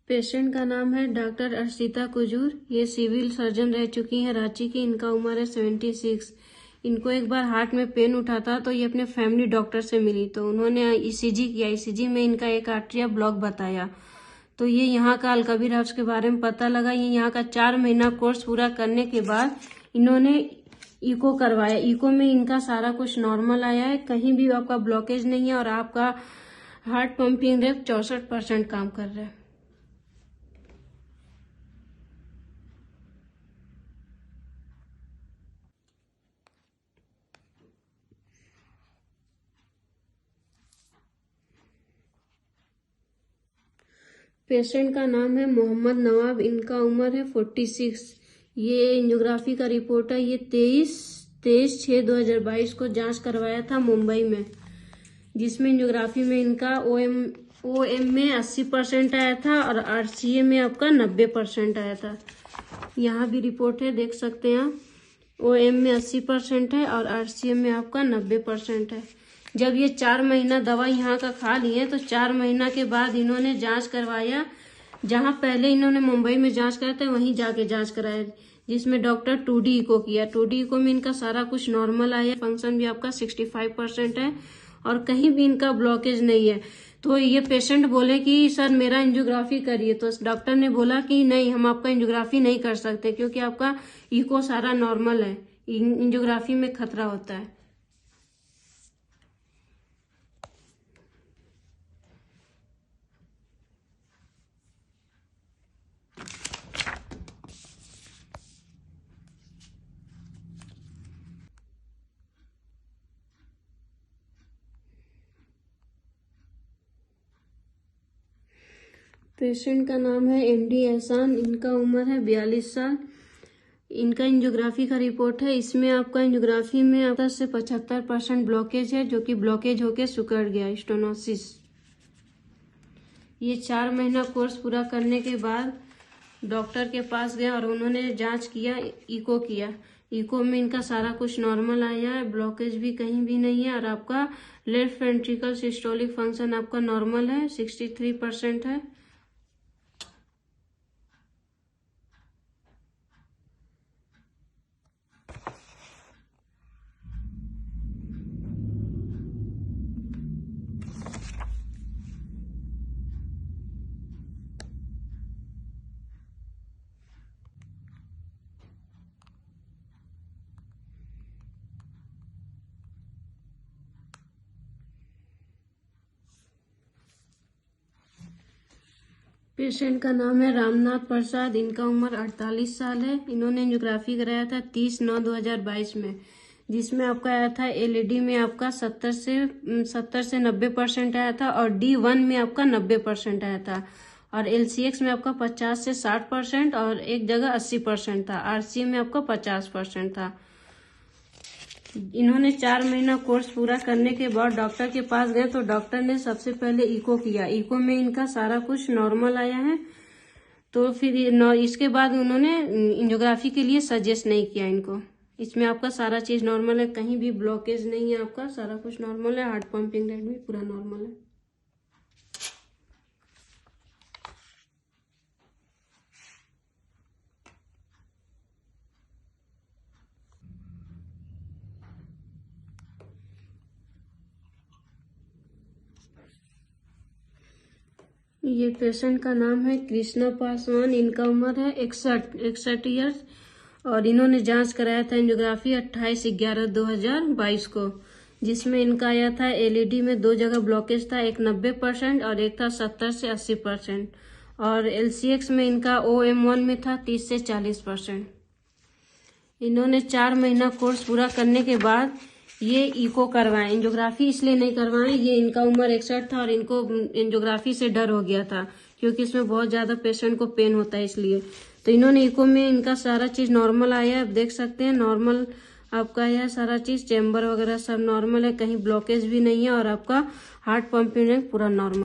Patient का नाम है डॉक्टर अर्शिता कुजूर। ये सिविल सर्जन रह चुकी हैं रांची की। इनका उम्र है 76। इनको एक बार हार्ट में पेन उठा था तो ये अपने फैमिली डॉक्टर से मिली तो उन्होंने ईसीजी किया। ईसीजी में इनका एक आर्टरिया ब्लॉक बताया तो ये यहाँ का अलकबीर हाउस के बारे में पता लगा। ये यहाँ का 4 महीना कोर्स पूरा करने के बाद इन्होंने इको करवाया। इको में इनका सारा कुछ नॉर्मल आया है, कहीं भी आपका ब्लॉकेज नहीं है और आपका हार्ट पंपिंग रेट 64% काम कर रहा है। पेशेंट का नाम है मोहम्मद नवाब। इनका उम्र है 46। ये एंजियोग्राफी का रिपोर्ट है। ये 23/6/2022 को जांच करवाया था मुंबई में, जिसमें एंजियोग्राफी में इनका ओएम में 80% आया था और आरसीए में आपका 90% आया था। यहाँ भी रिपोर्ट है, देख सकते हैं। ओएम में 80% है और आरसीए में आपका 90% है। जब ये 4 महीना दवा यहाँ का खा लिए तो 4 महीना के बाद इन्होंने जांच करवाया। जहाँ पहले इन्होंने मुंबई में जांच कराया था वहीं जाके जांच कराया, जिसमें डॉक्टर 2D इको किया। 2D इको में इनका सारा कुछ नॉर्मल आया। फंक्शन भी आपका 65% है और कहीं भी इनका ब्लॉकेज नहीं है। तो ये पेशेंट बोले कि सर मेरा एंजियोग्राफी करिए, तो डॉक्टर ने बोला कि नहीं, हम आपका एंजियोग्राफी नहीं कर सकते क्योंकि आपका इको सारा नॉर्मल है, एंजियोग्राफी में खतरा होता है। पेशेंट का नाम है MD एहसान। इनका उम्र है 42 साल। इनका एंजियोग्राफी का रिपोर्ट है। इसमें आपका एंजियोग्राफी में 70 से 75% ब्लॉकेज है, जो कि ब्लॉकेज होके सिकुड़ गया, स्टेनोसिस। ये 4 महीना कोर्स पूरा करने के बाद डॉक्टर के पास गया और उन्होंने जांच किया, इको किया। इको में इनका सारा कुछ नॉर्मल आया है, ब्लॉकेज भी कहीं भी नहीं है और आपका लेफ्ट वेंट्रिकल सिस्टोलिक फंक्शन आपका नॉर्मल है, 63% है। पेशेंट का नाम है रामनाथ प्रसाद। इनका उम्र 48 साल है। इन्होंने एंजियोग्राफी कराया था 30/9/2022 में, जिसमें आपका आया था एलईडी में आपका 70 से 90% आया था और D1 में आपका 90% आया था और LCX में आपका 50 से 60% और एक जगह 80% था। RCA में आपका 50% था। इन्होंने 4 महीना कोर्स पूरा करने के बाद डॉक्टर के पास गए तो डॉक्टर ने सबसे पहले इको किया। इको में इनका सारा कुछ नॉर्मल आया है, तो फिर इसके बाद उन्होंने एंजियोग्राफी के लिए सजेस्ट नहीं किया इनको। इसमें आपका सारा चीज नॉर्मल है, कहीं भी ब्लॉकेज नहीं है, आपका सारा कुछ नॉर्मल है। हार्ट पंपिंग रेट भी पूरा नॉर्मल है। ये पेशेंट का नाम है कृष्णा पासवान। इनका उम्र है 61 ईयर्स और इन्होंने जांच कराया था एंजियोग्राफी 28/11/2022 को, जिसमें इनका आया था एलईडी में 2 जगह ब्लॉकेज था, एक 90% और एक था 70 से 80% और LCX में इनका OM1 में था 30 से 40%। इन्होंने 4 महीना कोर्स पूरा करने के बाद ये इको करवाए। एंजियोग्राफी इसलिए नहीं करवाए, ये इनका उम्र 61 था और इनको एंजियोग्राफी से डर हो गया था क्योंकि इसमें बहुत ज्यादा पेशेंट को पेन होता है, इसलिए तो इन्होंने इको में इनका सारा चीज नॉर्मल आया। आप देख सकते हैं नॉर्मल आपका यह सारा चीज, चेम्बर वगैरह सब नॉर्मल है, कहीं ब्लॉकेज भी नहीं है और आपका हार्ट पंपिंग पूरा नॉर्मल।